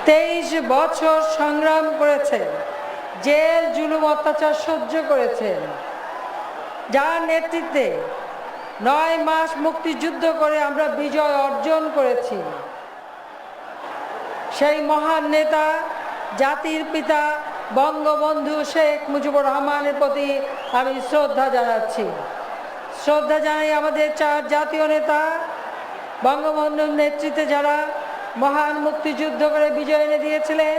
23 বছর সংগ্রাম করেছেন, জেল জুলুম অত্যাচার সহ্য করেছেন, যার নেতৃত্বে 9 মাস মুক্তিযুদ্ধ করে আমরা বিজয় অর্জন করেছি। সেই মহান নেতা, জাতির পিতা বঙ্গবন্ধু শেখ মুজিবুর রহমানের প্রতি আমি শ্রদ্ধা জানাচ্ছি। শ্রদ্ধা জানাই আমাদের 4 জাতীয় নেতা, বঙ্গবন্ধুর নেতৃত্বে যারা মহান মুক্তিযুদ্ধ করে বিজয় এনে দিয়েছিলেন,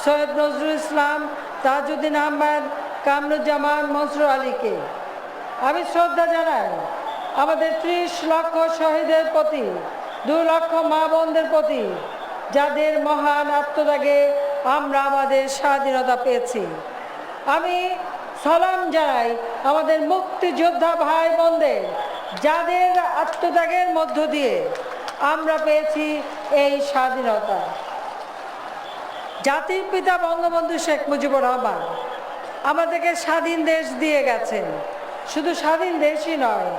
সৈয়দ নজরুল ইসলাম, তাজউদ্দিন আহমেদ, কামরুজ্জামান, মনসুর আলীকে। আমি শ্রদ্ধা জানাই আমাদের 30 লক্ষ শহীদের প্রতি, 2 লক্ষ মা বোনদের প্রতি, যাদের মহান আত্মত্যাগে আমরা আমাদের স্বাধীনতা পেয়েছি। আমি সালাম জানাই আমাদের মুক্তিযোদ্ধা ভাই বোনদের, যাদের আত্মত্যাগের মধ্য দিয়ে আমরা পেয়েছি এই স্বাধীনতা। জাতির পিতা বঙ্গবন্ধু শেখ মুজিবুর রহমান আমাদেরকে স্বাধীন দেশ দিয়ে গেছেন। শুধু স্বাধীন দেশই নয়,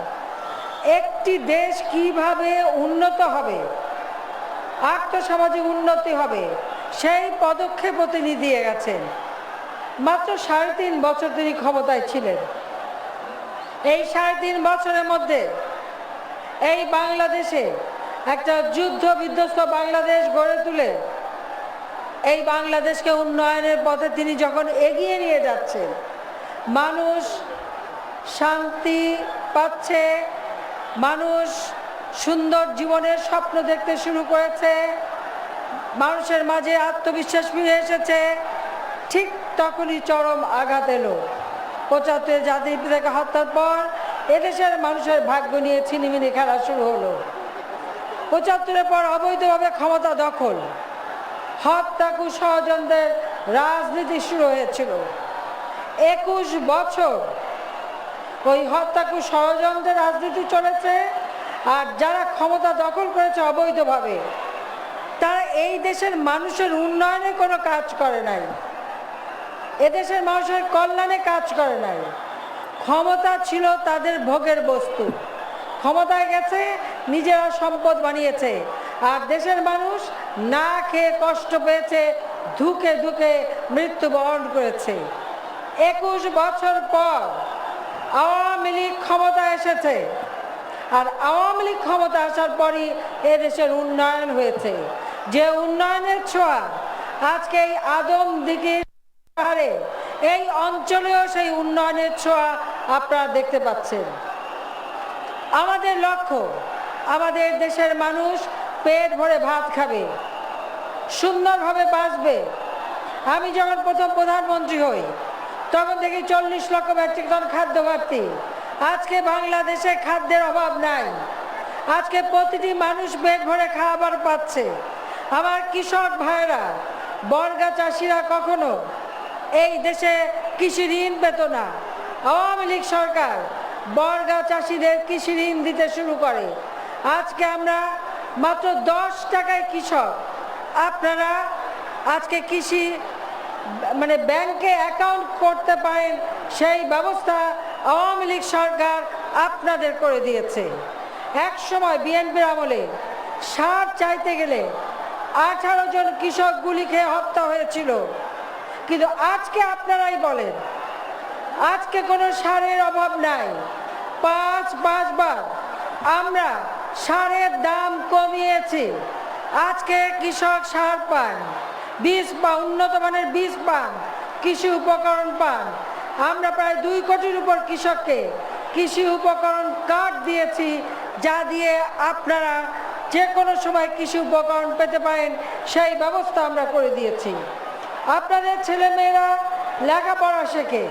একটি দেশ কিভাবে উন্নত হবে, আর্থসামাজিক উন্নতি হবে, সেই পদক্ষেপও তিনি দিয়ে গেছেন। মাত্র 3.5 বছর তিনি ক্ষমতায় ছিলেন। এই 3.5 বছরের মধ্যে এই বাংলাদেশে একটা যুদ্ধ বিধ্বস্ত বাংলাদেশ গড়ে তুলে এই বাংলাদেশকে উন্নয়নের পথে তিনি যখন এগিয়ে নিয়ে যাচ্ছেন, মানুষ শান্তি পাচ্ছে, মানুষ সুন্দর জীবনের স্বপ্ন দেখতে শুরু করেছে, মানুষের মাঝে আত্মবিশ্বাস ফিরে এসেছে, ঠিক তখনই চরম আঘাত এলো। 75 জাতির পিতাকে হত্যার পর এদেশের মানুষের ভাগ্য নিয়ে ছিনিমিনি খেলা শুরু হলো। 75-এর পর অবৈধভাবে ক্ষমতা দখল, হত্যা, ষড়যন্ত্রের রাজনীতি শুরু হয়েছিল। 21 বছর ওই হত্যা, ষড়যন্ত্রের রাজনীতি চলেছে। আর যারা ক্ষমতা দখল করেছে অবৈধভাবে, তারা এই দেশের মানুষের উন্নয়নে কোনো কাজ করে নাই, এদেশের মানুষের কল্যাণে কাজ করে নাই। ক্ষমতা ছিল তাদের ভোগের বস্তু। ক্ষমতায় গেছে, নিজেরা সম্পদ বানিয়েছে, আর দেশের মানুষ না খেয়ে কষ্ট পেয়েছে, ধুকে ধুকে মৃত্যুবরণ করেছে। 21 বছর পর আওয়ামী লীগ ক্ষমতা এসেছে, আর আওয়ামী লীগ ক্ষমতা আসার পরই এদেশের উন্নয়ন হয়েছে। যে উন্নয়নের ছোঁয়া আজকে এই আদমদীঘির পাহাড়ে, এই অঞ্চলেও সেই উন্নয়নের ছোঁয়া আপনারা দেখতে পাচ্ছেন। আমাদের লক্ষ্য, আমাদের দেশের মানুষ পেট ভরে ভাত খাবে, সুন্দরভাবে বাঁচবে। আমি যখন প্রথম প্রধানমন্ত্রী হই, তখন দেখি 40 লক্ষ মেট্রিক টন খাদ্য ঘাটতি। আজকে বাংলাদেশে খাদ্যের অভাব নাই। আজকে প্রতিটি মানুষ পেট ভরে খাবার পাচ্ছে। আমার কৃষক ভাইরা, বর্গা চাষিরা কখনো এই দেশে কৃষি ঋণ পেত না। আওয়ামী লীগ সরকার বর্গা চাষিদের কৃষি ঋণ দিতে শুরু করে। আজকে আমরা মাত্র 10 টাকায় কৃষক। আপনারা আজকে কৃষি ব্যাংকে অ্যাকাউন্ট করতে পারেন, সেই ব্যবস্থা আওয়ামী লীগ সরকার আপনাদের করে দিয়েছে। এক সময় বিএনপির আমলে সার চাইতে গেলে 18 জন কৃষক গুলি খেয়ে হত্যা হয়েছিল। কিন্তু আজকে আপনারাই বলেন, আজকে কোনো সারের অভাব নাই। 5 বার আমরা সারের দাম কমিয়েছি। আজকে কৃষক সার পান, বীজ পান, উন্নত মানের বীজ পান, কৃষি উপকরণ পান। আমরা প্রায় 2 কোটির উপর কৃষককে কৃষি উপকরণ কার্ড দিয়েছি, যা দিয়ে আপনারা যে কোনো সময় কৃষি উপকরণ পেতে পারেন, সেই ব্যবস্থা আমরা করে দিয়েছি। আপনাদের ছেলেমেয়েরা লেখাপড়া শেখে,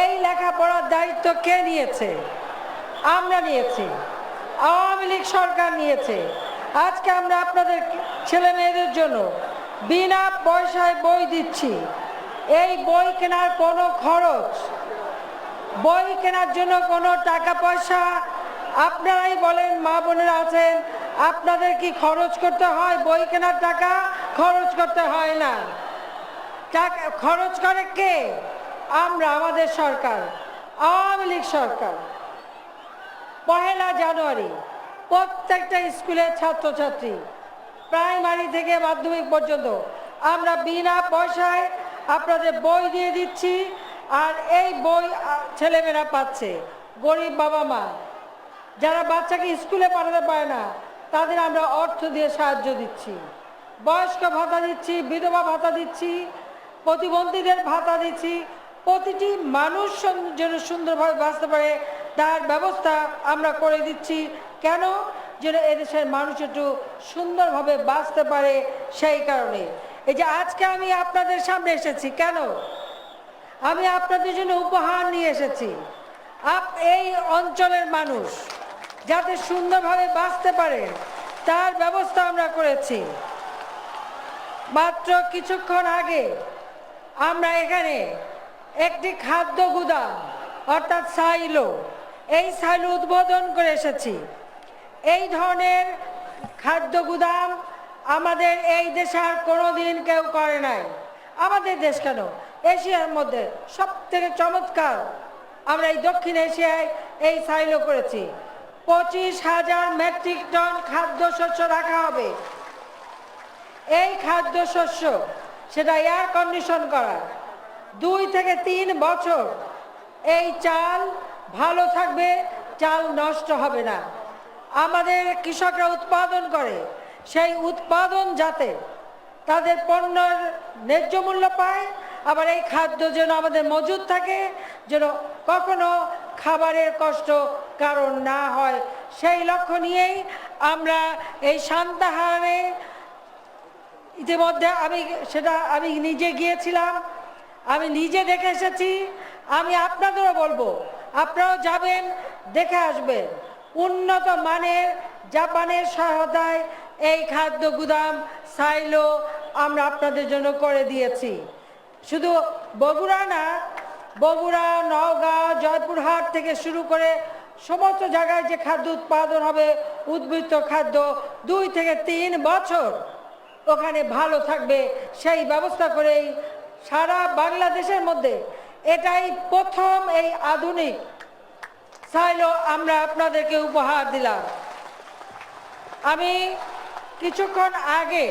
এই লেখাপড়ার দায়িত্ব কে নিয়েছে? আমরা নিয়েছি, আওয়ামী লীগ সরকার নিয়েছে। আজকে আমরা আপনাদের ছেলে মেয়েদের জন্য বিনা পয়সায় বই দিচ্ছি। এই বই কেনার কোনো খরচ, বই কেনার জন্য কোনো টাকা পয়সা আপনারাই বলেন, মা বোনেরা আছেন, আপনাদের কি খরচ করতে হয়? বই কেনার টাকা খরচ করতে হয় না। টাকা খরচ করে কে? আমরা, আমাদের সরকার, আওয়ামী লীগ সরকার। 1 জানুয়ারি প্রত্যেকটা স্কুলের ছাত্রছাত্রী প্রাইমারি থেকে মাধ্যমিক পর্যন্ত আমরা বিনা পয়সায় আপনাদের বই দিয়ে দিচ্ছি। আর এই বই ছেলেমেয়েরা পাচ্ছে, গরিব বাবা মা যারা বাচ্চাকে স্কুলে পাঠাতে পারে না তাদের আমরা অর্থ দিয়ে সাহায্য দিচ্ছি, বয়স্ক ভাতা দিচ্ছি, বিধবা ভাতা দিচ্ছি, প্রতিবন্ধীদের ভাতা দিচ্ছি। প্রতিটি মানুষ যেন সুন্দরভাবে বাঁচতে পারে তার ব্যবস্থা আমরা করে দিচ্ছি। কেন? যেন এদেশের মানুষ একটু সুন্দরভাবে বাঁচতে পারে। সেই কারণে এই যে আজকে আমি আপনাদের সামনে এসেছি, কেন আমি আপনাদের জন্য উপহার নিয়ে এসেছি। এই অঞ্চলের মানুষ যাতে সুন্দরভাবে বাঁচতে পারে তার ব্যবস্থা আমরা করেছি। মাত্র কিছুক্ষণ আগে আমরা এখানে একটি খাদ্য গুদাম অর্থাৎ সাইলো, এই সাইলো উদ্বোধন করে এসেছি। এই ধরনের খাদ্য গুদাম আমাদের এই দেশে আর কোনোদিন কেউ করে নাই। আমাদের দেশ কেন, এশিয়ার মধ্যে সবথেকে চমৎকার আমরা এই দক্ষিণ এশিয়ায় এই সাইলো করেছি। 25,000 মেট্রিক টন খাদ্যশস্য রাখা হবে। এই খাদ্যশস্য সেটা এয়ার কন্ডিশন করা, 2 থেকে 3 বছর এই চাল ভালো থাকবে, চাল নষ্ট হবে না। আমাদের কৃষকরা উৎপাদন করে, সেই উৎপাদন যাতে তাদের পণ্যের ন্যায্য মূল্য পায়, আবার এই খাদ্য যেন আমাদের মজুদ থাকে, যেন কখনো খাবারের কষ্ট কারণ না হয়, সেই লক্ষ্য নিয়েই আমরা এই সান্তাহারে ইতিমধ্যে আমি নিজে গিয়েছিলাম, আমি নিজে দেখে এসেছি। আমি আপনাদেরও বলবো, আপনারাও যাবেন, দেখে আসবেন। উন্নত মানের জাপানের সহায়তায় এই খাদ্য গুদাম সাইলো আমরা আপনাদের জন্য করে দিয়েছি। শুধু বগুড়া না, বগুড়া, নওগাঁ, জয়পুরহাট থেকে শুরু করে সমস্ত জায়গায় যে খাদ্য উৎপাদন হবে, উদ্বৃত্ত খাদ্য 2 থেকে 3 বছর ওখানে ভালো থাকবে, সেই ব্যবস্থা করেই সারা বাংলাদেশের মধ্যে এটাই প্রথম এই আধুনিক সাইলো আমরা আপনাদেরকে উপহার দিলাম। আমি কিছুক্ষণ আগে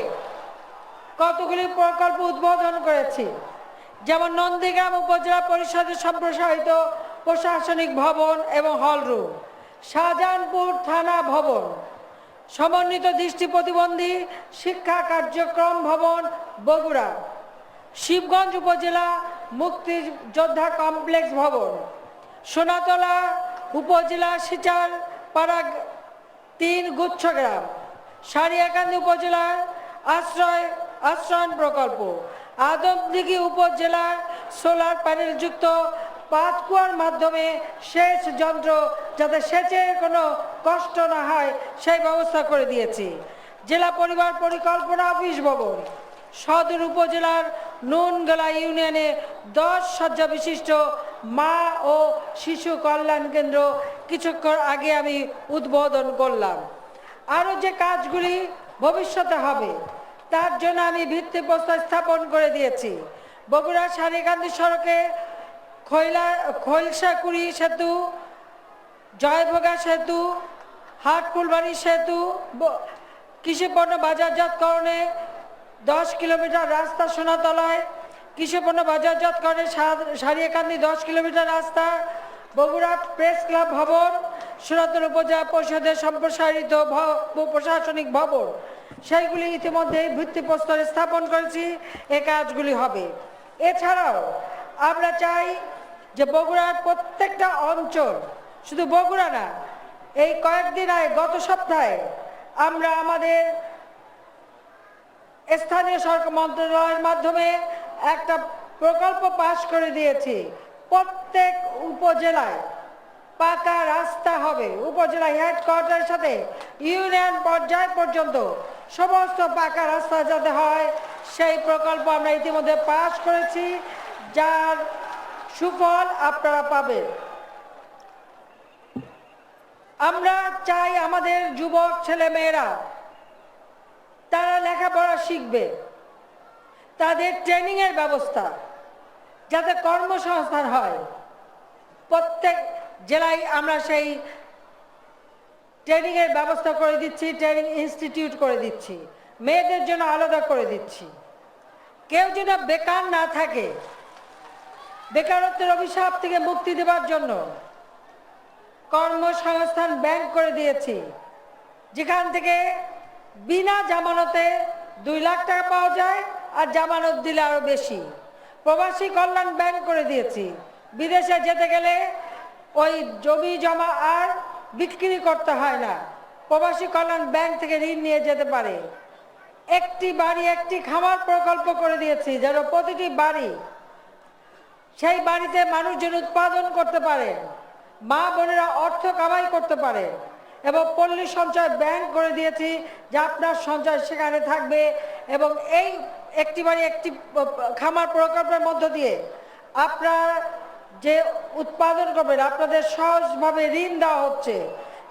কতগুলি প্রকল্প উদ্বোধন করেছি, যেমন নন্দীগ্রাম উপজেলা পরিষদের সম্প্রসারিত প্রশাসনিক ভবন এবং হলরুম, শাহজাহানপুর থানা ভবন, সমন্বিত দৃষ্টি প্রতিবন্ধী শিক্ষা কার্যক্রম ভবন বগুড়া, শিবগঞ্জ উপজেলা মুক্তিযোদ্ধা কমপ্লেক্স ভবন, সোনাতলা উপজেলা শিচার পাড়া 3 গুচ্ছগ্রাম, সারিয়াকান্দি উপজেলার আশ্রয়ন প্রকল্প, আদমদিঘি উপজেলার সোলার প্যানেল যুক্ত 5 কুয়ার মাধ্যমে সেচ যন্ত্র, যাতে সেচের কোনো কষ্ট না হয় সেই ব্যবস্থা করে দিয়েছি। জেলা পরিবার পরিকল্পনা অফিস ভবন, সদর উপজেলার নুনগলা ইউনিয়নে 10 শয্যা বিশিষ্ট মা ও শিশু কল্যাণ কেন্দ্র কিছুক্ষণ আগে আমি উদ্বোধন করলাম। আরও যে কাজগুলি ভবিষ্যতে হবে তার জন্য আমি ভিত্তিপ্রস্তর স্থাপন করে দিয়েছি। বগুড়া সারিকান্দি সড়কে খৈলসাকুড়ি সেতু, জয়ভোগা সেতু, হাটফুলবাড়ি সেতু, কৃষিপণ্য বাজারজাতকরণে 10 কিলোমিটার রাস্তা সোনাতলায়, কৃষিপণ্য বাজারজাতকরণে সারিয়াকান্দি 10 কিলোমিটার রাস্তা, বগুড়া প্রেস ক্লাব ভবন, সোনাতলা উপজেলা পরিষদের সম্প্রসারিত প্রশাসনিক ভবন, সেইগুলি ইতিমধ্যে ভিত্তিপ্রস্তরে স্থাপন করেছি। এই কাজগুলি হবে। এছাড়াও আমরা চাই যে বগুড়ার প্রত্যেকটা অঞ্চল, শুধু বগুড়া না, এই কয়েকদিন আগে গত সপ্তাহে আমরা আমাদের স্থানীয় সরকার মন্ত্রণালয়ের মাধ্যমে একটা প্রকল্প পাশ করে দিয়েছি। প্রত্যেক উপজেলায় পাকা রাস্তা হবে, উপজেলা হেডকোয়ার্টারের সাথে ইউনিয়ন পর্যায় পর্যন্ত সমস্ত পাকা রাস্তা যাতে হয়, সেই প্রকল্প আমরা ইতিমধ্যে পাশ করেছি, যার সুফল আপনারা পাবেন। আমরা চাই আমাদের যুবক ছেলেমেয়েরা তারা লেখাপড়া শিখবে, তাদের ট্রেনিংয়ের ব্যবস্থা, যাতে কর্মসংস্থান হয়। প্রত্যেক জেলায় আমরা সেই ট্রেনিংয়ের ব্যবস্থা করে দিচ্ছি, ট্রেনিং ইনস্টিটিউট করে দিচ্ছি। মেয়েদের জন্য আলাদা করে দিচ্ছি। কেউ যেন বেকার না থাকে, বেকারত্বের অভিশাপ থেকে মুক্তি দেওয়ার জন্য কর্মসংস্থান ব্যাংক করে দিয়েছি, যেখান থেকে বিনা জামানতে 2 লাখ টাকা পাওয়া যায়, আর জামানত দিলে আরো বেশি। প্রবাসী কল্যাণ ব্যাংক করে দিয়েছি, বিদেশে যেতে গেলে ওই জমি জমা আর বিক্রি করতে হয় না, প্রবাসী কল্যাণ ব্যাংক থেকে ঋণ নিয়ে যেতে পারে। একটি বাড়ি একটি খামার প্রকল্প করে দিয়েছি, যেন প্রতিটি বাড়ি সেই বাড়িতে মানুষজন উৎপাদন করতে পারে, মা বোনেরা অর্থ কামাই করতে পারে। এবং পল্লী সঞ্চয় ব্যাংক করে দিয়েছি, যে আপনার সঞ্চয় সেখানে থাকবে। এবং এই একটি বাড়ি একটি খামার প্রকল্পের মধ্য দিয়ে আপনার যে উৎপাদন করবেন, আপনাদের সহজভাবে ঋণ দেওয়া হচ্ছে।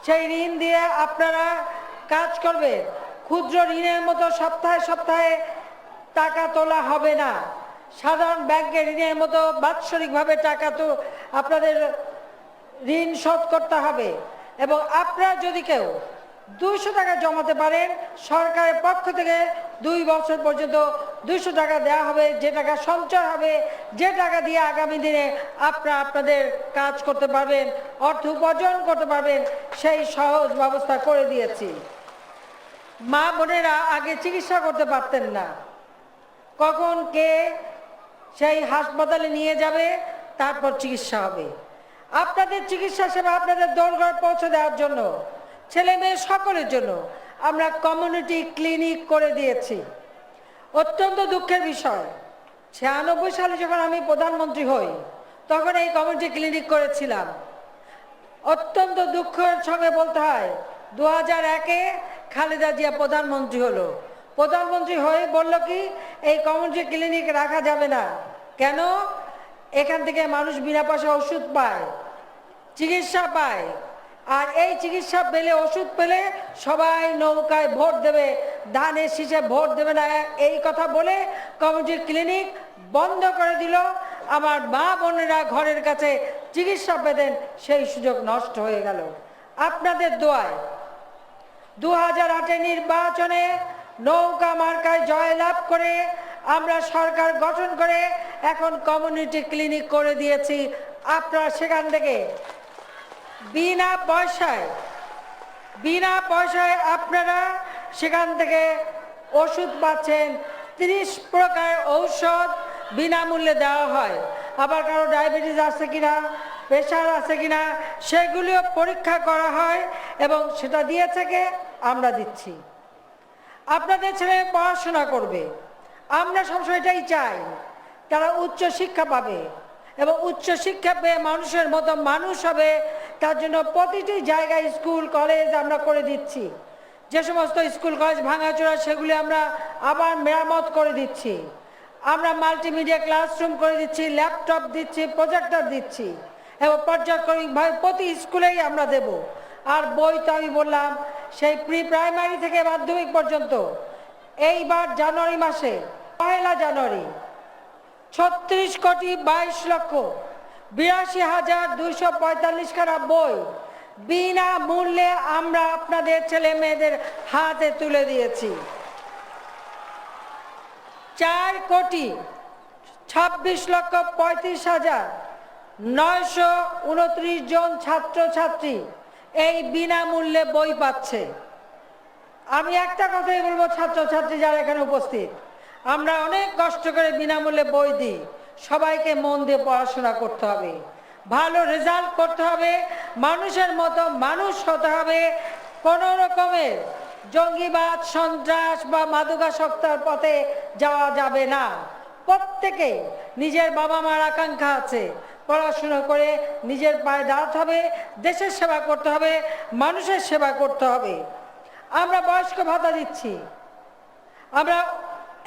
সেই ঋণ দিয়ে আপনারা কাজ করবেন। ক্ষুদ্র ঋণের মতো সপ্তাহে সপ্তাহে টাকা তোলা হবে না, সাধারণ ব্যাংকের ঋণের মতো বাৎসরিকভাবে টাকা তো আপনাদের ঋণ শোধ করতে হবে। এবং আপনারা যদি কেউ 200 টাকা জমাতে পারেন, সরকারের পক্ষ থেকে 2 বছর পর্যন্ত 200 টাকা দেওয়া হবে, যে টাকা সঞ্চয় হবে, যে টাকা দিয়ে আগামী দিনে আপনারা আপনাদের কাজ করতে পারবেন, অর্থ উপার্জন করতে পারবেন, সেই সহজ ব্যবস্থা করে দিয়েছি। মা বোনেরা আগে চিকিৎসা করতে পারতেন না, কখন কে সেই হাসপাতালে নিয়ে যাবে, তারপর চিকিৎসা হবে। আপনাদের চিকিৎসা সেবা আপনাদের দোরগোড়ায় পৌঁছে দেওয়ার জন্য, ছেলে মেয়ে সকলের জন্য আমরা কমিউনিটি ক্লিনিক করে দিয়েছি। অত্যন্ত দুঃখের বিষয়, 96 সালে যখন আমি প্রধানমন্ত্রী হই, তখন এই কমিউনিটি ক্লিনিক করেছিলাম। অত্যন্ত দুঃখের সঙ্গে বলতে হয়, 2001-এ খালেদা জিয়া প্রধানমন্ত্রী হলো। প্রধানমন্ত্রী হয়ে বলল কি, এই কমিউনিটি ক্লিনিক রাখা যাবে না। কেন? এখান থেকে মানুষ বিনা পয়সা ওষুধ পায়, চিকিৎসা পায়, আর এই চিকিৎসা পেলে, ওষুধ পেলে সবাই নৌকায় ভোট দেবে, ধানের শীষে ভোট দেবে না, এই কথা বলে কমিউনিটি ক্লিনিক বন্ধ করে দিল। আমার মা বোনেরা ঘরের কাছে চিকিৎসা পেতেন, সেই সুযোগ নষ্ট হয়ে গেল। আপনাদের দোয়ায় 2008 নির্বাচনে নৌকা মার্কায় জয়লাভ করে আমরা সরকার গঠন করে এখন কমিউনিটি ক্লিনিক করে দিয়েছি। আপনারা সেখান থেকে বিনা পয়সায় আপনারা সেখান থেকে ওষুধ পাচ্ছেন। 30 প্রকার ঔষধ বিনামূল্যে দেওয়া হয়। আবার কারো ডায়াবেটিস আছে কিনা, প্রেশার আছে কিনা, সেগুলিও পরীক্ষা করা হয় এবং সেটা দিয়ে থেকে আমরা দিচ্ছি। আপনাদের ছেলে পড়াশোনা করবে, আমরা সবসময় এটাই চাই, তারা উচ্চ শিক্ষা পাবে এবং উচ্চ শিক্ষা পেয়ে মানুষের মতো মানুষ হবে। তার জন্য প্রতিটি জায়গায় স্কুল কলেজ আমরা করে দিচ্ছি। যে সমস্ত স্কুল কলেজ ভাঙাচোরা, সেগুলি আমরা আবার মেরামত করে দিচ্ছি। আমরা মাল্টিমিডিয়া ক্লাসরুম করে দিচ্ছি, ল্যাপটপ দিচ্ছি, প্রজেক্টর দিচ্ছি এবং পর্যায়ক্রমিকভাবে প্রতি স্কুলেই আমরা দেব। আর বই তো আমি বললাম, সেই প্রি প্রাইমারি থেকে মাধ্যমিক পর্যন্ত এইবার জানুয়ারি মাসে 1 জানুয়ারি 36,22,82,245 খানা বই বিনা মূল্যে আমরা আপনাদের ছেলে মেয়েদের হাতে তুলে দিয়েছি। 4,26,35,929 জন ছাত্রছাত্রী এই বিনামূল্যে বই পাচ্ছে। আমি একটা কথাই বলবো, ছাত্রছাত্রী যারা এখানে উপস্থিত, আমরা অনেক কষ্ট করে বিনামূল্যে বই দিই। সবাইকে মন দিয়ে পড়াশোনা করতে হবে, ভালো রেজাল্ট করতে হবে, মানুষের মতো মানুষ হতে হবে। কোনো রকমের জঙ্গিবাদ, সন্ত্রাস বা মাদকাসক্তার পথে যাওয়া যাবে না। প্রত্যেকে নিজের বাবা মার আকাঙ্ক্ষা আছে, পড়াশোনা করে নিজের পায়ে দাঁড়াতে হবে, দেশের সেবা করতে হবে, মানুষের সেবা করতে হবে। আমরা বয়স্ক ভাতা দিচ্ছি। আমরা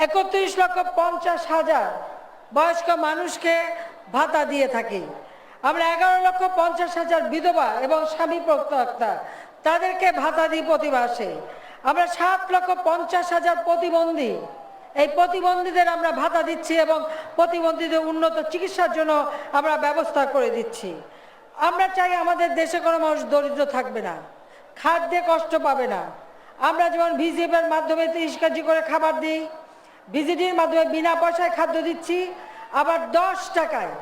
31,50,000 বয়স্ক মানুষকে ভাতা দিয়ে থাকি। আমরা 11,50,000 বিধবা এবং স্বামী প্রত্যক্তা, তাদেরকে ভাতা দিই প্রতি মাসে। আমরা 7,50,000 প্রতিবন্ধী, এই প্রতিবন্ধীদের আমরা ভাতা দিচ্ছি এবং প্রতিবন্ধীদের উন্নত চিকিৎসার জন্য আমরা ব্যবস্থা করে দিচ্ছি। আমরা চাই আমাদের দেশে কোনো মানুষ দরিদ্র থাকবে না, খাদ্যে কষ্ট পাবে না। আমরা যেমন ভিজিএফের মাধ্যমে 30 কেজি করে খাবার দিই, ভিজিডির মাধ্যমে বিনা পয়সায় খাদ্য দিচ্ছি, আবার 10 টাকায়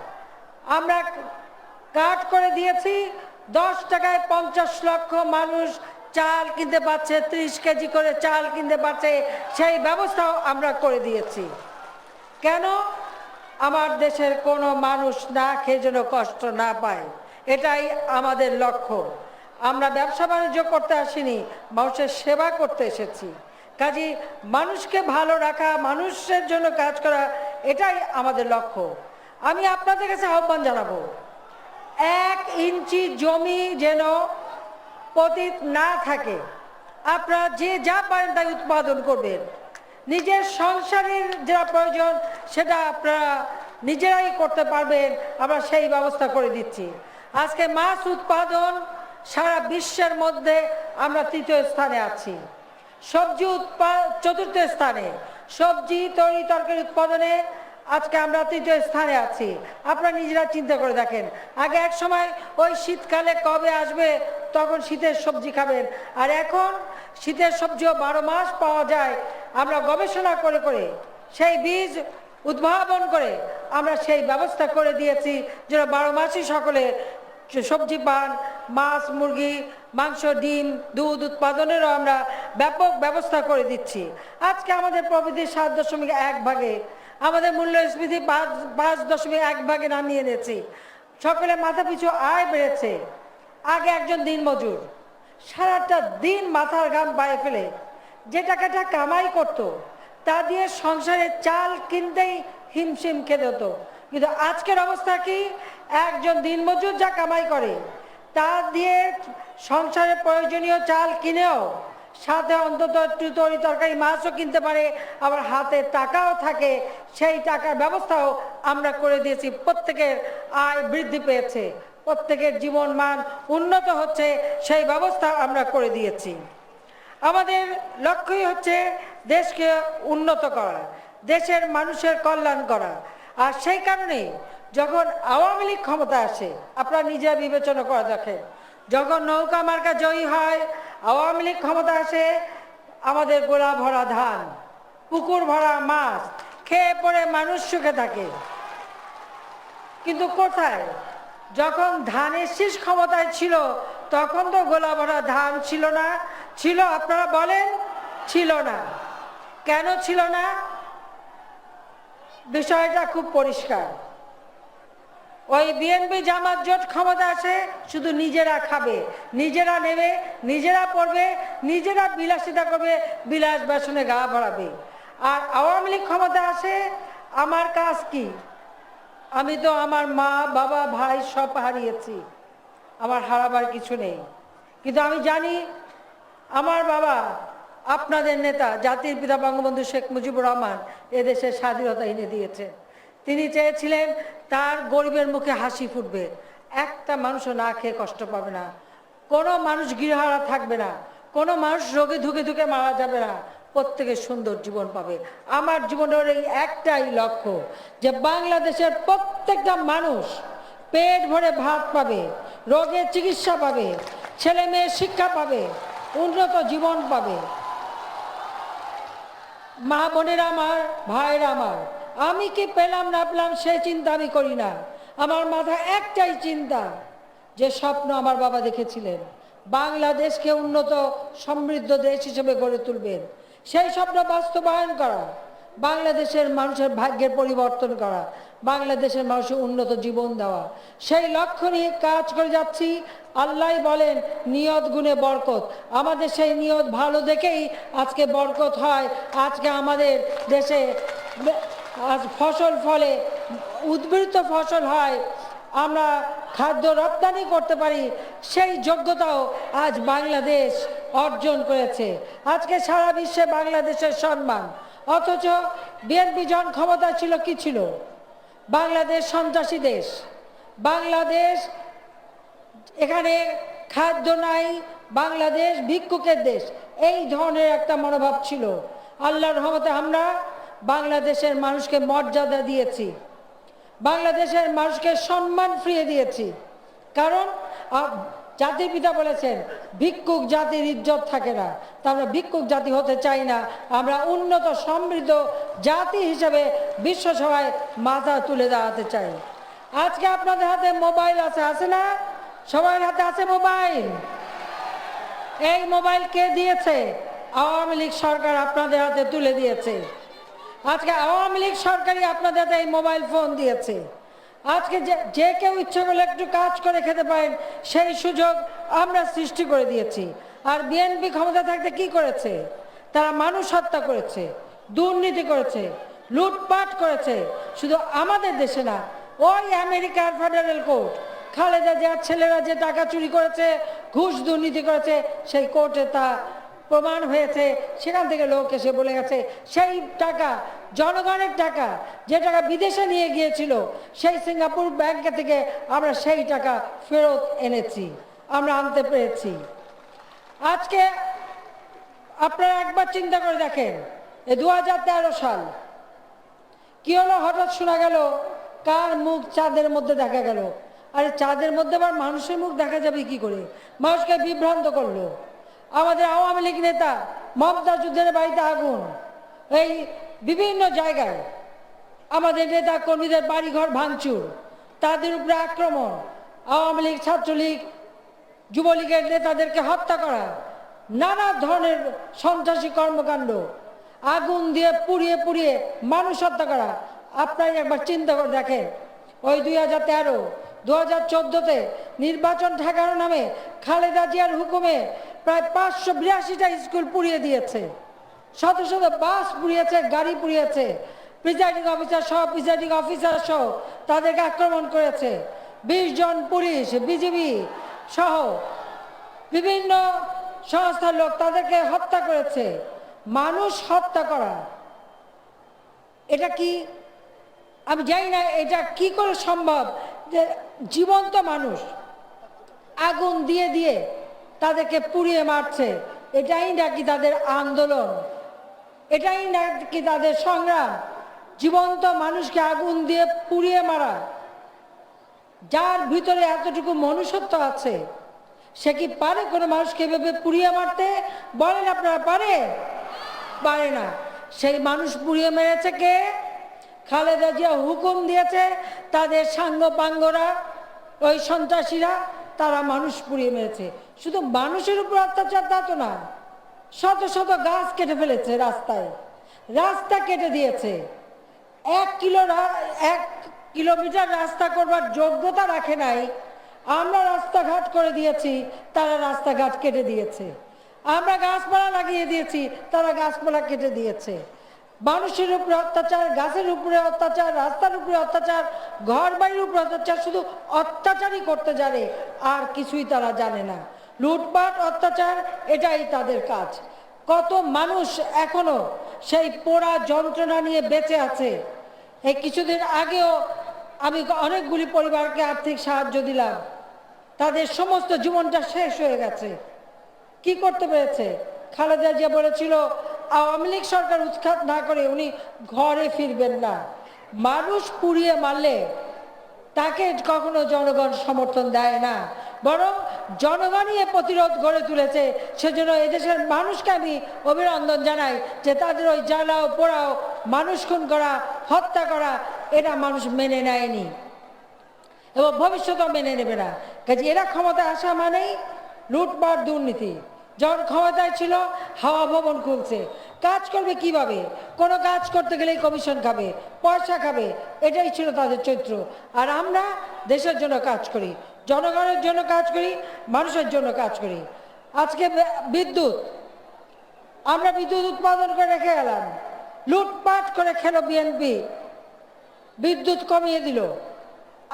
আমরা কার্ড করে দিয়েছি, 10 টাকায় 50 লক্ষ মানুষ চাল কিনতে পারছে, 30 কেজি করে চাল কিনতে পারছে, সেই ব্যবস্থাও আমরা করে দিয়েছি। কেন? আমার দেশের কোনো মানুষ না খেয়ে যেন কষ্ট না পায়, এটাই আমাদের লক্ষ্য। আমরা ব্যবসা বাণিজ্য করতে আসিনি, মানুষের সেবা করতে এসেছি। কাজে মানুষকে ভালো রাখা, মানুষের জন্য কাজ করা, এটাই আমাদের লক্ষ্য। আমি আপনাদের কাছে আহ্বান জানাবো, 1 ইঞ্চি জমি যেন পতিত না থাকে। আপনারা যে যা পারেন তাই উৎপাদন করবেন, নিজের সংসারের যা প্রয়োজন সেটা আপনারা নিজেরাই করতে পারবেন, আমরা সেই ব্যবস্থা করে দিচ্ছি। আজকে মাছ উৎপাদন সারা বিশ্বের মধ্যে আমরা 3য় স্থানে আছি, সবজি 4র্থ স্থানে, সবজি তরি তরকারি উৎপাদনে আজকে আমরা 3য় স্থানে আছি। আপনারা নিজেরা চিন্তা করে দেখেন, আগে এক সময় ওই শীতকালে কবে আসবে তখন শীতের সবজি খাবেন, আর এখন শীতের সবজিও 12 মাস পাওয়া যায়। আমরা গবেষণা করে করে সেই বীজ উদ্ভাবন করে আমরা সেই ব্যবস্থা করে দিয়েছি যেন 12 মাসই সকলে সবজি পান, মাছ, মুরগি, মাংস, ডিম, দুধ উৎপাদনেরও আমরা ব্যাপক ব্যবস্থা করে দিচ্ছি। আজকে আমাদের প্রবৃদ্ধি 7.1 ভাগে, আমাদের মূল্যস্ফীতি 5.1 ভাগে নামিয়ে এনেছি। সকলে মাথা পিছু আয় বেড়েছে। আগে একজন দিনমজুর সারাটা দিন মাথার ঘাম পায়ে ফেলে যে টাকাটা কামাই করত, তা দিয়ে সংসারে চাল কিনতেই হিমশিম খেতে হতো। কিন্তু আজকের অবস্থা কি? একজন দিনমজুর যা কামাই করে তা দিয়ে সংসারে প্রয়োজনীয় চাল কিনেও সাথে অন্তত একটু তরি তরকারি মাছও কিনতে পারে, আবার হাতে টাকাও থাকে, সেই টাকার ব্যবস্থাও আমরা করে দিয়েছি। প্রত্যেকের আয় বৃদ্ধি পেয়েছে, প্রত্যেকের জীবন মান উন্নত হচ্ছে, সেই ব্যবস্থা আমরা করে দিয়েছি। আমাদের লক্ষ্যই হচ্ছে দেশকে উন্নত করা, দেশের মানুষের কল্যাণ করা। আর সেই কারণে যখন আওয়ামী লীগ ক্ষমতা আসে, আপনারা নিজেরা বিবেচনা করে দেখেন, যখন নৌকা মার্কা জয়ী হয়, আওয়ামী লীগ ক্ষমতা আসে, আমাদের গোলা ভরা ধান, পুকুর ভরা মাছ, খেয়ে পড়ে মানুষ সুখে থাকে। কিন্তু কোথায়? যখন ধানের শীষ ক্ষমতায় ছিল তখন তো গোলা ভরা ধান ছিল না। ছিল? আপনারা বলেন, ছিল না। কেন ছিল না? বিষয়টা খুব পরিষ্কার। ওই বিএনপি জামাত জোট ক্ষমতা আসে, শুধু নিজেরা খাবে, নিজেরা নেবে, নিজেরা পড়বে, নিজেরা বিলাসিতা করবে, বিলাস বাসনে গা ভরাবে। আর আওয়ামী লীগ ক্ষমতা আসে, আমার কাজ কি? আমি তো আমার মা, বাবা, ভাই সব হারিয়েছি, আমার হারাবার কিছু নেই। কিন্তু আমি জানি আমার বাবা, আপনাদের নেতা, জাতির পিতা বঙ্গবন্ধু শেখ মুজিবুর রহমান এদেশের স্বাধীনতা এনে দিয়েছে। তিনি চেয়েছিলেন তার গরিবের মুখে হাসি ফুটবে, একটা মানুষও না খেয়ে কষ্ট পাবে না, কোনো মানুষ গৃহহারা থাকবে না, কোনো মানুষ রোগে ধুকে ধুকে মারা যাবে না, প্রত্যেকের সুন্দর জীবন পাবে। আমার জীবনের এই একটাই লক্ষ্য যে বাংলাদেশের প্রত্যেকটা মানুষ পেট ভরে ভাত পাবে, রোগের চিকিৎসা পাবে, ছেলে মেয়ের শিক্ষা পাবে, উন্নত জীবন পাবে। মা বোনেরা আমার, ভাইয়েরা আমার, আমি কি পেলাম না পেলাম সেই চিন্তা আমি করি না। আমার মাথায় একটাই চিন্তা, যে স্বপ্ন আমার বাবা দেখেছিলেন, বাংলাদেশকে উন্নত সমৃদ্ধ দেশ হিসেবে গড়ে তুলবেন, সেই স্বপ্ন বাস্তবায়ন করা, বাংলাদেশের মানুষের ভাগ্যের পরিবর্তন করা, বাংলাদেশের মানুষের উন্নত জীবন দেওয়া, সেই লক্ষ্য নিয়ে কাজ করে যাচ্ছি। আল্লাহ বলেন নিয়ত গুণে বরকত। আমাদের সেই নিয়ত ভালো দেখেই আজকে বরকত হয়। আজকে আমাদের দেশে আজ ফসল ফলে, উদ্বৃত্ত ফসল হয়, আমরা খাদ্য রপ্তানি করতে পারি, সেই যোগ্যতাও আজ বাংলাদেশ অর্জন করেছে। আজকে সারা বিশ্বে বাংলাদেশের সম্মান। অথচ বিএনপি যখন ক্ষমতা ছিল, কি ছিল? বাংলাদেশ সন্ত্রাসী দেশ, বাংলাদেশ এখানে খাদ্য নাই, বাংলাদেশ ভিক্ষুকের দেশ, এই ধরনের একটা মনোভাব ছিল। আল্লাহর রহমতে আমরা বাংলাদেশের মানুষকে মর্যাদা দিয়েছি, বাংলাদেশের মানুষকে সম্মান ফিরিয়ে দিয়েছি। কারণ জাতির পিতা বলেছেন ভিক্ষুক জাতির ইজ্জত থাকে না। তা আমরা ভিক্ষুক জাতি হতে চাই না, আমরা উন্নত সমৃদ্ধ জাতি হিসেবে বিশ্বসভায় মাথা তুলে দাঁড়াতে চাই। আজকে আপনাদের হাতে মোবাইল আছে না? সবার হাতে আছে মোবাইল। এই মোবাইল কে দিয়েছে? আওয়ামী লীগ সরকার আপনাদের হাতে তুলে দিয়েছে। আজকে আওয়ামী লীগ সরকারই আপনাদের হাতে এই মোবাইল ফোন দিয়েছে। আজকে যে কেউ ইচ্ছে করলে একটু কাজ করে খেতে পারেন, সেই সুযোগ আমরা সৃষ্টি করে দিয়েছি। আর বিএনপি ক্ষমতা থাকতে কি করেছে? তারা মানুষ হত্যা করেছে, দুর্নীতি করেছে, লুটপাট করেছে। শুধু আমাদের দেশে না, ওই আমেরিকার ফেডারেল কোর্ট, খালেদা জিয়ার ছেলেরা যে টাকা চুরি করেছে, ঘুষ দুর্নীতি করেছে, সেই কোর্টে তা প্রমাণ হয়েছে। সেখান থেকে লোক এসে বলে গেছে সেই টাকা জনগণের টাকা, যে টাকা বিদেশে নিয়ে গিয়েছিল, সেই সিঙ্গাপুর ব্যাংক থেকে আমরা সেই টাকা ফেরত এনেছি, আমরা আনতে পেরেছি। আজকে আপনারা একবার চিন্তা করে দেখেন, এই 2013 সাল কি হলো? হঠাৎ শোনা গেল কার মুখ চাঁদের মধ্যে দেখা গেল। আরে চাঁদের মধ্যে আবার মানুষের মুখ দেখা যাবে কি করে? মানুষকে বিভ্রান্ত করলো। আমাদের আওয়ামী লীগ নেতা মমতাজুদ্দিনের বাড়িতে আগুন, এই বিভিন্ন জায়গায় আমাদের নেতা কর্মীদের বাড়িঘর ভাঙচুর, তাদের উপরে আক্রমণ, আওয়ামী লীগ, ছাত্রলীগ, যুবলীগের নেতাদেরকে হত্যা করা, নানা ধরনের সন্ত্রাসী কর্মকাণ্ড, আগুন দিয়ে পুড়িয়ে পুড়িয়ে মানুষ হত্যা করা। আপনারা একবার চিন্তা করে দেখেন, ওই 2013, 2014-তে নির্বাচন ঠেকানোর নামে খালেদা জিয়ার হুকুমে প্রায় 582টা স্কুল পুড়িয়ে দিয়েছে, শত শত বাস পুড়িয়েছে, গাড়ি পুড়িয়েছে, প্রিজাইডিং অফিসার সহ প্রিজাইডিং অফিসার সহ তাদেরকে আক্রমণ করেছে, 20 জন পুলিশ, বিজিবি সহ বিভিন্ন সংস্থার লোক তাদেরকে হত্যা করেছে। মানুষ হত্যা করা, এটা কি? আমি জানি না এটা কি করে সম্ভব যে জীবন্ত মানুষ আগুন দিয়ে দিয়ে তাদেরকে পুড়িয়ে মারছে। এটাই নাকি তাদের আন্দোলন? এটাই নাকি তাদের সংগ্রাম? জীবন্ত মানুষকে আগুন দিয়ে পুড়িয়ে মারা? যার ভিতরে এতটুকু মনুষ্যত্ব আছে, সে কি পারে কোনো মানুষকে এভাবে পুড়িয়ে মারতে? বলেন আপনারা, পারে? পারে না। সেই মানুষ পুড়িয়ে মেরেছে কে? খালেদা জিয়া হুকুম দিয়েছে, তাদের সাঙ্গ পাঙ্গরা, ওই সন্ত্রাসীরা, তারা মানুষ পুড়িয়ে মেরেছে। শুধু মানুষের উপর অত্যাচার তা তো না, শত শত গাছ কেটে ফেলেছে, রাস্তা কেটে দিয়েছে। 1 কিলোমিটার রাস্তা করবার যোগ্যতা রাখে নাই, আমরা রাস্তাঘাট করে দিয়েছি, তারা রাস্তাঘাট কেটে দিয়েছে। আমরা গাছপালা লাগিয়ে দিয়েছি, তারা গাছপালা কেটে দিয়েছে। মানুষের উপরে অত্যাচার, গাছের উপরে অত্যাচার, রাস্তার উপরে অত্যাচার, ঘর বাড়ির উপরে অত্যাচার, শুধু অত্যাচারই করতে জানে, আর কিছুই তারা জানে না। লুটপাট, অত্যাচার, এটাই তাদের কাজ। কত মানুষ এখনো সেই পোড়া যন্ত্রণা নিয়ে বেঁচে আছে। এই কিছুদিন আগেও আমি অনেকগুলি পরিবারকে আর্থিক সাহায্য দিলাম, তাদের সমস্ত জীবনটা শেষ হয়ে গেছে। কি করতে পেরেছে? খালেদা জিয়া বলেছিল আওয়ামী লীগ সরকার উৎখাত না করে উনি ঘরে ফিরবেন না। মানুষ পুড়িয়ে মারলে তাকে কখনো জনগণ সমর্থন দেয় না, বরং জনগণই এ প্রতিরোধ গড়ে তুলেছে। সেজন্য এদেশের মানুষকে আমি অভিনন্দন জানাই যে তাদের ওই জ্বালাও পোড়াও, মানুষ খুন করা, হত্যা করা, এটা মানুষ মেনে নেয়নি এবং ভবিষ্যতেও মেনে নেবে না। কাজে এরা ক্ষমতায় আসা মানেই লুটপাট, দুর্নীতি। যখন ক্ষমতায় ছিল হাওয়া ভবন খুলছে, কাজ করবে কিভাবে? কোনো কাজ করতে গেলেই কমিশন খাবে, পয়সা খাবে, এটাই ছিল তাদের চরিত্র। আর আমরা দেশের জন্য কাজ করি, জনগণের জন্য কাজ করি, মানুষের জন্য কাজ করি। আজকে বিদ্যুৎ, আমরা বিদ্যুৎ উৎপাদন করে রেখে গেলাম, লুটপাট করে খেলো বিএনপি, বিদ্যুৎ কমিয়ে দিল।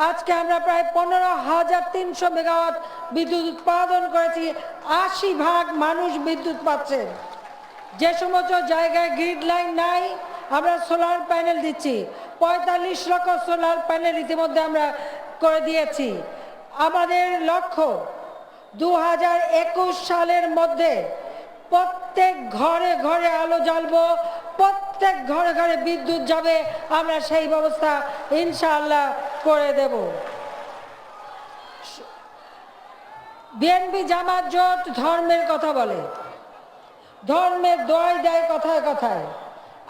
আজকে আমরা প্রায় 15,300 মেগাওয়াট বিদ্যুৎ উৎপাদন করেছি, 80% মানুষ বিদ্যুৎ পাচ্ছেন। যে সমস্ত জায়গায় গ্রিড লাইন নাই, আমরা সোলার প্যানেল দিচ্ছি, 45 লক্ষ সোলার প্যানেল ইতিমধ্যে আমরা করে দিয়েছি। আমাদের লক্ষ্য 2021 সালের মধ্যে প্রত্যেক ঘরে ঘরে আলো জ্বালবো, প্রত্যেক ঘরে ঘরে বিদ্যুৎ যাবে, আমরা সেই ব্যবস্থা ইনশাআল্লাহ করে দেব। বিএনপি জামাত জোট ধর্মের কথা বলে, ধর্মের দোয়াই দেয় কথায় কথায়,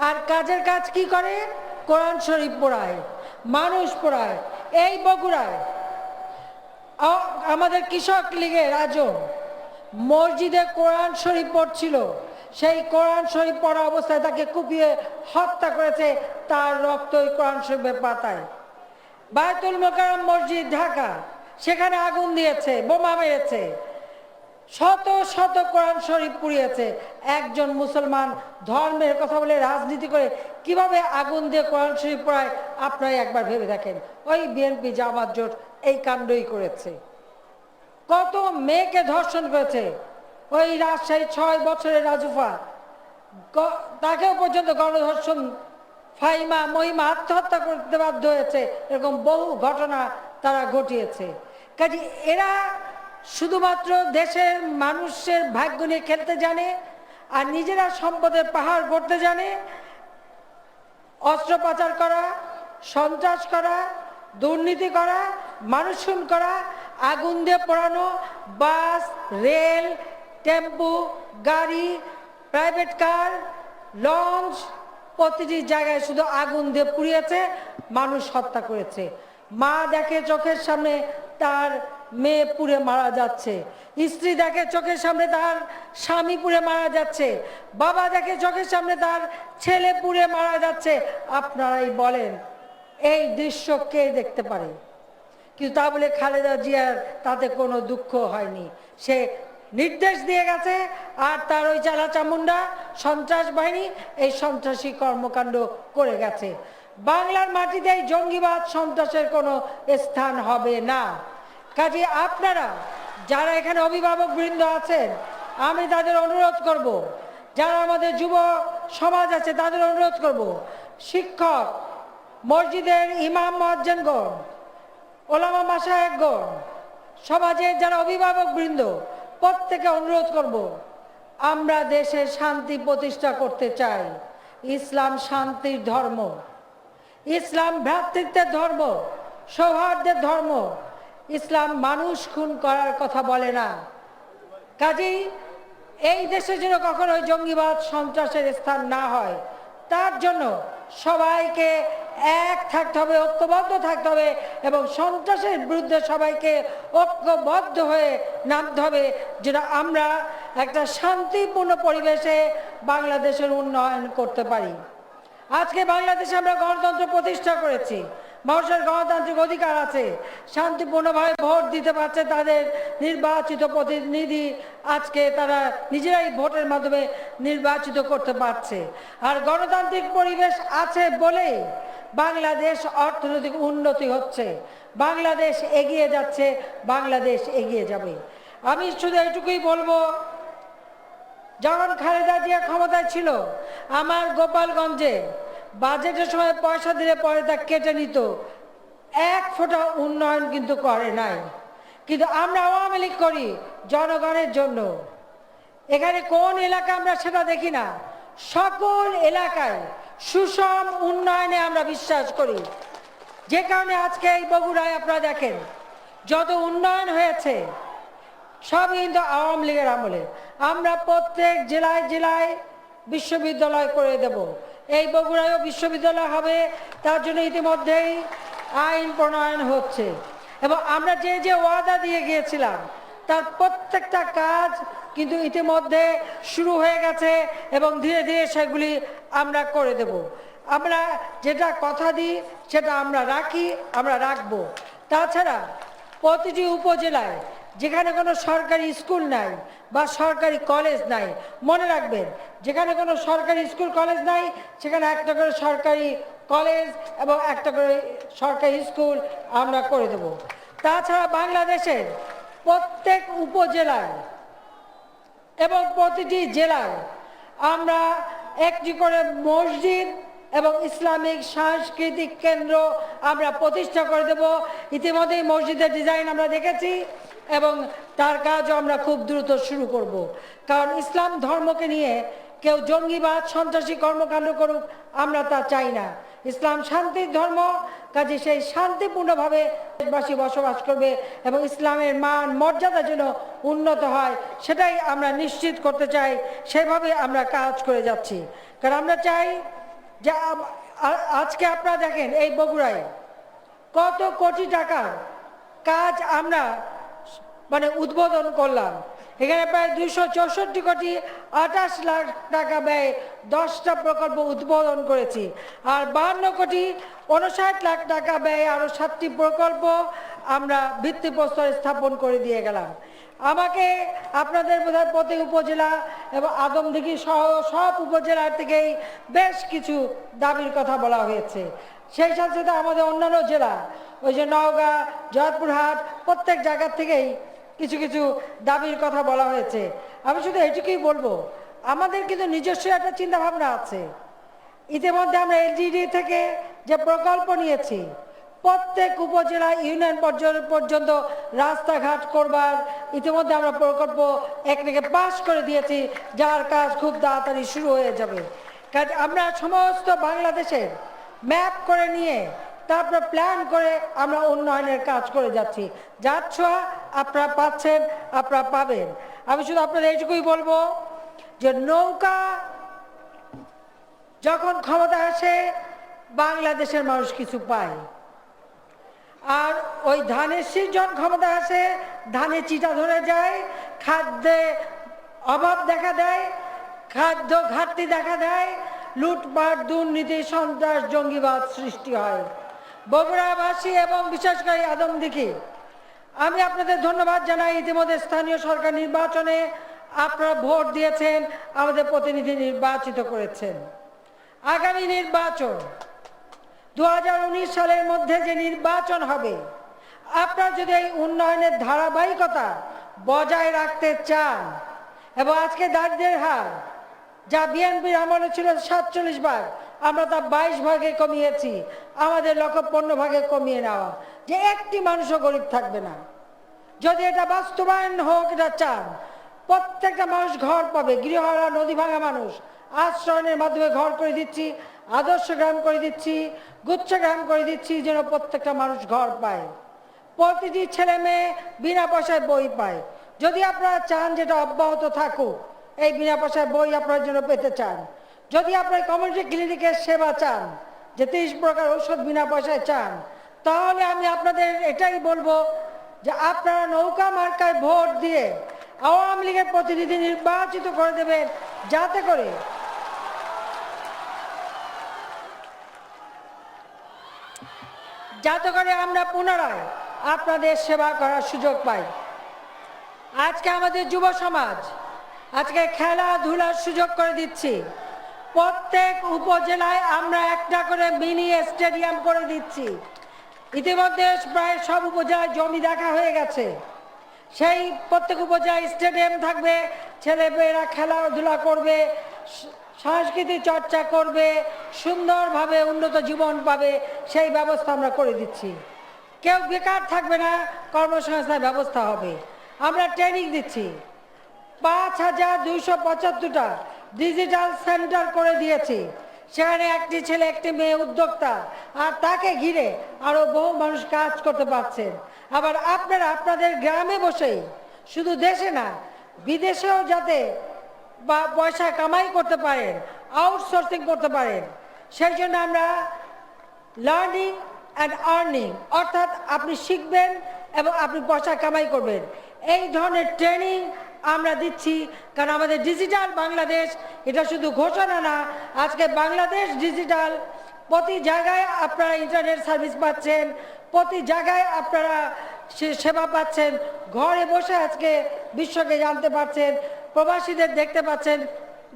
আর কাজের কাজ কি করে? কোরআন শরীফ পড়ায়, মানুষ পড়ায়। এই বগুড়ায় আমাদের কৃষক লীগের আজম মসজিদে কোরআন শরীফ পড়ছিল, সেই কোরআন শরীফ পড়া অবস্থায় তাকে কুপিয়ে হত্যা করেছে, তার রক্ত ওই কোরআন শরীফের পাতায়। বায়তুল মোকাররম মসজিদ ঢাকা, সেখানে আগুন দিয়েছে, বোমা মেরেছে, শত শত কোরআন শরীফ পুড়িয়েছে। একজন মুসলমান ধর্মের কথা বলে রাজনীতি করে কিভাবে আগুন দিয়ে কোরআন শরীফ পড়ায় আপনারাই একবার ভেবে দেখেন। ওই বিএনপি জামাত জোট এই কাণ্ডই করেছে। কত মেয়েকে ধর্ষণ করেছে। ওই রাজশাহী 6 বছরের রাজুফা, তাকেও পর্যন্ত গণধর্ষণ, ফাইমা মহিমা আত্মহত্যা করতে বাধ্য হয়েছে। এরকম বহু ঘটনা তারা ঘটিয়েছে। কাজে এরা শুধুমাত্র দেশের মানুষের ভাগ্য নিয়ে খেলতে জানে, আর নিজেরা সম্পদের পাহাড় গড়তে জানে। অস্ত্র পাচার করা, সন্ত্রাস করা, দুর্নীতি করা, মানুষ খুন করা, আগুন দিয়ে পোড়ানো, বাস, রেল, টেম্পু, গাড়ি, প্রাইভেট কার, লঞ্চ, প্রতিটি জায়গায় শুধু আগুন দিয়ে পুড়িয়েছে, মানুষ হত্যা করেছে। মা দেখে চোখের সামনে তার মেয়ে পুড়ে মারা যাচ্ছে, স্ত্রী দেখে চোখের সামনে তার স্বামী পুড়ে মারা যাচ্ছে, বাবা দেখে চোখের সামনে তার ছেলে পুড়ে মারা যাচ্ছে। আপনারাই বলেন এই দৃশ্য কে দেখতে পারে? কিন্তু তা বলে খালেদা জিয়ার তাতে কোনো দুঃখ হয়নি। সে নির্দেশ দিয়ে গেছে, আর তার ওই চালা চামুন্ডা সন্ত্রাস বাহিনী এই সন্ত্রাসী কর্মকাণ্ড করে গেছে। বাংলার মাটিতে এই জঙ্গিবাদ সন্ত্রাসের কোনো স্থান হবে না। কাজে আপনারা যারা এখানে অভিভাবক বৃন্দ আছেন, আমি তাদের অনুরোধ করব, যারা আমাদের যুব সমাজ আছে তাদের অনুরোধ করব, শিক্ষক, মসজিদের ইমাম মুয়াজ্জিনগণ, ওলামা মাশায়েখগণ, সমাজের যারা অভিভাবক বৃন্দ, প্রত্যেকে অনুরোধ করব, আমরা দেশে শান্তি প্রতিষ্ঠা করতে চাই। ইসলাম শান্তির ধর্ম, ইসলাম ভ্রাতৃত্বের ধর্ম, সৌহার্দ্যের ধর্ম। ইসলাম মানুষ খুন করার কথা বলে না। কাজেই এই দেশে যেন কখনো জঙ্গিবাদ সন্ত্রাসের স্থান না হয়, তার জন্য সবাইকে এক থাকতে হবে, ঐক্যবদ্ধ থাকতে হবে, এবং সন্ত্রাসের বিরুদ্ধে সবাইকে ঐক্যবদ্ধ হয়ে নামতে হবে, যেটা আমরা একটা শান্তিপূর্ণ পরিবেশে বাংলাদেশের উন্নয়ন করতে পারি। আজকে বাংলাদেশে আমরা গণতন্ত্র প্রতিষ্ঠা করেছি, মানুষের গণতান্ত্রিক অধিকার আছে, শান্তিপূর্ণভাবে ভোট দিতে পারছে তাদের নির্বাচিত প্রতিনিধি, আজকে তারা নিজেরাই ভোটের মাধ্যমে নির্বাচিত করতে পারছে। আর গণতান্ত্রিক পরিবেশ আছে বলে বাংলাদেশ অর্থনৈতিক উন্নতি হচ্ছে, বাংলাদেশ এগিয়ে যাচ্ছে, বাংলাদেশ এগিয়ে যাবে। আমি শুধু এইটুকুই বলবো, যখন খালেদা জিয়া ক্ষমতায় ছিল, আমার গোপালগঞ্জে বাজেটের সময় পয়সা দিলে পরে তা কেটে নিত, এক ফোঁটা উন্নয়ন কিন্তু করে নাই। কিন্তু আমরা আওয়ামী লীগ করি জনগণের জন্য। এখানে কোন এলাকা আমরা সেটা দেখি না, সকল এলাকায় সুষম উন্নয়নে আমরা বিশ্বাস করি। যে কারণে আজকে এই বগুড়ায় আপনারা দেখেন যত উন্নয়ন হয়েছে সব কিন্তু আওয়ামী লীগের আমলে। আমরা প্রত্যেক জেলায় জেলায় বিশ্ববিদ্যালয় করে দেব, এই বগুড়ায়ও বিশ্ববিদ্যালয় হবে, তার জন্য ইতিমধ্যেই আইন প্রণয়ন হচ্ছে। এবং আমরা যে যে ওয়াদা দিয়ে গিয়েছিলাম তার প্রত্যেকটা কাজ কিন্তু ইতিমধ্যে শুরু হয়ে গেছে, এবং ধীরে ধীরে সেগুলি আমরা করে দেব। আমরা যেটা কথা দিই সেটা আমরা রাখি, আমরা রাখবো। তাছাড়া প্রতিটি উপজেলায় যেখানে কোনো সরকারি স্কুল নাই বা সরকারি কলেজ নাই, মনে রাখবেন যেখানে কোনো সরকারি স্কুল কলেজ নাই সেখানে একটা করে সরকারি কলেজ এবং একটা করে সরকারি স্কুল আমরা করে দেব। তাছাড়া বাংলাদেশের প্রত্যেক উপজেলায় এবং প্রতিটি জেলায় আমরা একটি করে মসজিদ এবং ইসলামিক সাংস্কৃতিক কেন্দ্র আমরা প্রতিষ্ঠা করে দেব। ইতিমধ্যেই মসজিদের ডিজাইন আমরা দেখেছি এবং তার কাজও আমরা খুব দ্রুত শুরু করব। কারণ ইসলাম ধর্মকে নিয়ে কেউ জঙ্গিবাদ সন্ত্রাসী কর্মকাণ্ড করুক, আমরা তা চাই না। ইসলাম শান্তির ধর্ম, কাজে সেই শান্তিপূর্ণভাবে দেশবাসী বসবাস করবে এবং ইসলামের মান মর্যাদা যেন উন্নত হয় সেটাই আমরা নিশ্চিত করতে চাই। সেভাবে আমরা কাজ করে যাচ্ছি, কারণ আমরা চাই যে আজকে আপনারা দেখেন এই বগুড়ায় কত কোটি টাকার কাজ আমরা উদ্বোধন করলাম। এখানে প্রায় 264 কোটি 28 লাখ টাকা ব্যয় 10টা প্রকল্প উদ্বোধন করেছি, আর 52 কোটি 59 লাখ টাকা ব্যয় আরও 7টি প্রকল্প আমরা ভিত্তিপ্রস্তর স্থাপন করে দিয়ে গেলাম। আমাকে আপনাদের বোধহয় প্রতি উপজেলা এবং আদমদীঘি সহ সব উপজেলার থেকেই বেশ কিছু দাবির কথা বলা হয়েছে। সেই সাথে সাথে আমাদের অন্যান্য জেলা, ওই যে নওগাঁ, জয়পুরহাট, প্রত্যেক জায়গার থেকেই কিছু কিছু দাবির কথা বলা হয়েছে। আমি শুধু এটুকুই বলবো, আমাদের কিন্তু নিজস্ব একটা চিন্তাভাবনা আছে। ইতিমধ্যে আমরা এলজিডি থেকে যে প্রকল্প নিয়েছি, প্রত্যেক উপজেলা ইউনিয়ন পর্যন্ত রাস্তাঘাট করবার ইতিমধ্যে আমরা প্রকল্প একদিকে পাস করে দিয়েছি, যার কাজ খুব তাড়াতাড়ি শুরু হয়ে যাবে। কাজ আমরা সমস্ত বাংলাদেশের ম্যাপ করে নিয়ে তারপর প্ল্যান করে আমরা উন্নয়নের কাজ করে যাচ্ছি। যার ছোঁয়া আপনারা পাচ্ছেন, আপনারা পাবেন। আমি শুধু আপনাদের এইটুকুই বলবো যে নৌকা যখন ক্ষমতা আসে বাংলাদেশের মানুষ কিছু পায়, আর ওই ধানের শীষ যখন ক্ষমতা আসে ধানে চিটা ধরে যায়, খাদ্যে অভাব দেখা দেয়, খাদ্য ঘাটতি দেখা দেয়, লুটপাট, দুর্নীতি, সন্ত্রাস, জঙ্গিবাদ সৃষ্টি হয়। বগুড়াবাসী এবং বিশেষ করে আদমদীঘি, আমি আপনাদের ধন্যবাদ জানাই। ইতিমধ্যে স্থানীয় সরকার নির্বাচনে আপনারা ভোট দিয়েছেন, আমাদের প্রতিনিধি নির্বাচিত করেছেন। আগামী নির্বাচন 2019 সালের মধ্যে যে নির্বাচন হবে, আপনারা যদি এই উন্নয়নের ধারাবাহিকতা বজায় রাখতে চান এবং আজকে দারিদ্র্যের হার যা বিএনপির আমলে ছিল 47 ভাগ, আমরা তা 22 ভাগে কমিয়েছি। আমাদের লক্ষ্য 15 ভাগে কমিয়ে নেওয়া, যে একটি মানুষও গরিব থাকবে না। যদি এটা বাস্তবায়ন হোক, এটা চান, প্রত্যেকটা মানুষ ঘর পাবে। গৃহহারা, নদী ভাঙা মানুষ আশ্রয়নের মাধ্যমে ঘর করে দিচ্ছি, আদর্শ গ্রাম করে দিচ্ছি, গুচ্ছ গ্রাম করে দিচ্ছি, যেন প্রত্যেকটা মানুষ ঘর পায়। প্রতিটি ছেলে মেয়ে বিনা পয়সায় বই পায়। যদি আপনারা চান যেটা অব্যাহত থাকুক, এই বিনা পয়সায় বই আপনার জন্য পেতে চান, যদি আপনার কমিউনিটি ক্লিনিকের সেবা চান, যে 30 প্রকার ঔষধ বিনা পয়সায় চান, তাহলে আমি আপনাদের এটাই বলবো যে আপনারা নৌকা মার্কায় ভোট দিয়ে আওয়ামী লীগের প্রতিনিধি নির্বাচিত করে দেবেন, যাতে করে আমরা পুনরায় আপনাদের সেবা করার সুযোগ পাই। আজকে আমাদের যুব সমাজ আজকে খেলাধুলার সুযোগ করে দিচ্ছি। প্রত্যেক উপজেলায় আমরা একটা করে মিনি স্টেডিয়াম করে দিচ্ছি। ইতিমধ্যে প্রায় সব উপজেলায় জমি দেখা হয়ে গেছে। সেই প্রত্যেক উপজেলায় স্টেডিয়াম থাকবে, ছেলেমেয়েরা খেলাধুলা করবে, সাংস্কৃতিক চর্চা করবে, সুন্দরভাবে উন্নত জীবন পাবে, সেই ব্যবস্থা আমরা করে দিচ্ছি। কেউ বেকার থাকবে না, কর্মসংস্থানের ব্যবস্থা হবে। আমরা ট্রেনিং দিচ্ছি। 5275টা ডিজিটাল সেন্টার করে দিয়েছি। সেখানে একটি ছেলে একটি মেয়ে উদ্যোক্তা, আর তাকে ঘিরে আরও বহু মানুষ কাজ করতে পারছেন। আবার আপনারা আপনাদের গ্রামে বসেই, শুধু দেশে না বিদেশেও যাতে বা পয়সা কামাই করতে পারেন, আউটসোর্সিং করতে পারেন, সেই জন্য আমরা লার্নিং অ্যান্ড আর্নিং, অর্থাৎ আপনি শিখবেন এবং আপনি পয়সা কামাই করবেন, এই ধরনের ট্রেনিং আমরা দিচ্ছি। কারণ আমাদের ডিজিটাল বাংলাদেশ এটা শুধু ঘোষণা না, আজকে বাংলাদেশ ডিজিটাল। প্রতি জায়গায় আপনারা ইন্টারনেট সার্ভিস পাচ্ছেন, প্রতি জায়গায় আপনারা সেবা পাচ্ছেন, ঘরে বসে আজকে বিশ্বকে জানতে পারছেন, প্রবাসীদের দেখতে পাচ্ছেন,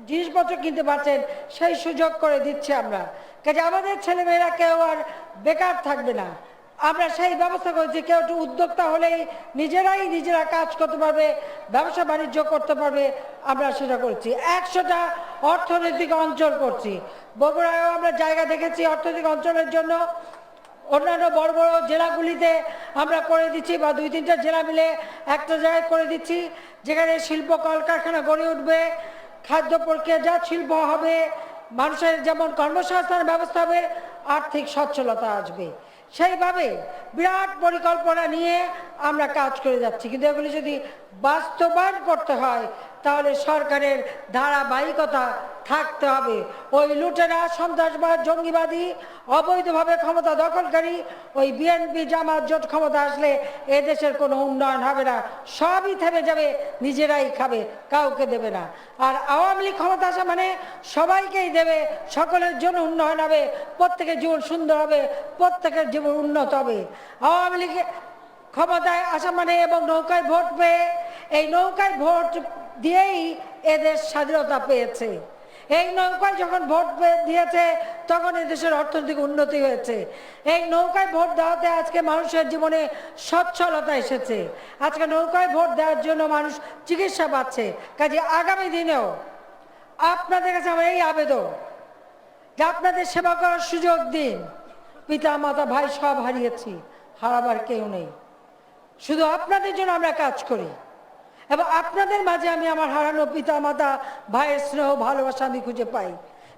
জিনিসপত্র কিনতে পারছেন, সেই সুযোগ করে দিচ্ছি আমরা। কাজে আমাদের ছেলেমেয়েরা কেউ আর বেকার থাকবে না। আমরা সেই ব্যবস্থা করেছি, কেউ একটু উদ্যোক্তা হলেই নিজেরা কাজ করতে পারবে, ব্যবসা বাণিজ্য করতে পারবে, আমরা সেটা করছি। 100টা অর্থনৈতিক অঞ্চল করছি। বগুড়ায়ও আমরা জায়গা দেখেছি অর্থনৈতিক অঞ্চলের জন্য। অন্যান্য বড় বড় জেলাগুলিতে আমরা করে দিচ্ছি, বা 2-3টা জেলা মিলে একটা জায়গায় করে দিচ্ছি, যেখানে শিল্প কলকারখানা গড়ে উঠবে, খাদ্য প্রক্রিয়াজাত শিল্প হবে, মানুষের যেমন কর্মসংস্থানের ব্যবস্থা হবে, আর্থিক সচ্ছলতা আসবে। সেইভাবে বিরাট পরিকল্পনা নিয়ে আমরা কাজ করে যাচ্ছি, কিন্তু এগুলি যদি বাস্তবায়ন করতে হয় তাহলে সরকারের ধারাবাহিকতা থাকতে হবে। ওই লুটেরা, সন্ত্রাসবাদ, জঙ্গিবাদী, অবৈধভাবে ক্ষমতা দখলকারী ওই বিএনপি জামাত জোট ক্ষমতা আসলে এদেশের কোনো উন্নয়ন হবে না, সবই থেমে যাবে, নিজেরাই খাবে, কাউকে দেবে না। আর আওয়ামী লীগ ক্ষমতা আসা মানে সবাইকেই দেবে, সকলের জন্য উন্নয়ন হবে, প্রত্যেকের জীবন সুন্দর হবে, প্রত্যেকের জীবন উন্নত হবে। আওয়ামী লীগ ক্ষমতায় আসা মানে এবং নৌকায় ভোট পেয়ে, এই নৌকায় ভোট দিয়েই এদেশ স্বাধীনতা পেয়েছে। এই নৌকায় যখন ভোট দিয়েছে তখন এদেশের অর্থনৈতিক উন্নতি হয়েছে। এই নৌকায় ভোট দেওয়াতে আজকে মানুষের জীবনে সচ্ছলতা এসেছে। আজকে নৌকায় ভোট দেওয়ার জন্য মানুষ চিকিৎসা পাচ্ছে। কাজে আগামী দিনেও আপনাদের কাছে আমার এই আবেদন যে আপনাদের সেবা করার সুযোগ দিন। পিতা মাতা ভাই সব হারিয়েছি, হারাবার কেউ নেই, শুধু আপনাদের জন্য আমরা কাজ করি এবং আপনাদের মাঝে আমি আমার হারানো পিতা মাতা ভাইয়ের স্নেহ ভালোবাসা আমি খুঁজে পাই।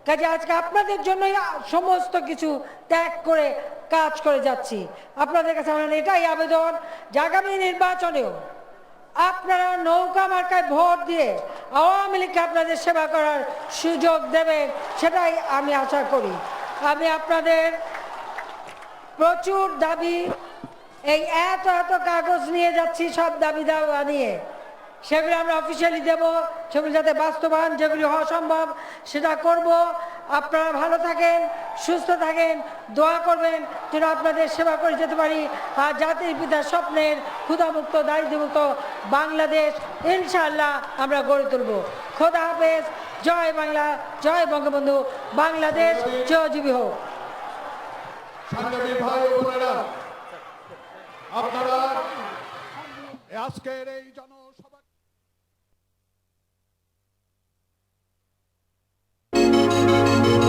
কাজে আজকে আপনাদের জন্যই সমস্ত কিছু ত্যাগ করে কাজ করে যাচ্ছি। আপনাদের কাছে আমার এটাই আবেদন যে আগামী নির্বাচনেও আপনারা নৌকা মার্কায় ভোট দিয়ে আওয়ামী লীগকে আপনাদের সেবা করার সুযোগ দেবেন, সেটাই আমি আশা করি। আমি আপনাদের প্রচুর দাবি, এই এত এত কাগজ নিয়ে যাচ্ছি সব দাবি দাওয়া নিয়ে, সেগুলো আমরা অফিসিয়ালি দেব, সেগুলো যাতে বাস্তবায়ন যেগুলি হওয়া সম্ভব সেটা করব। আপনারা ভালো থাকেন, সুস্থ থাকেন, দোয়া করবেন যেন আপনাদের সেবা করে যেতে পারি। আর জাতির পিতার স্বপ্নের ক্ষুধামুক্ত দারিদ্র্যমুক্ত বাংলাদেশ ইনশাআল্লাহ আমরা গড়ে তুলব। খোদা হাফেজ, জয় বাংলা, জয় বঙ্গবন্ধু, বাংলাদেশ চিরজীবী হোক। সংগ্রামী ভাই ও বোনেরা, আপনারা আজকের এই জন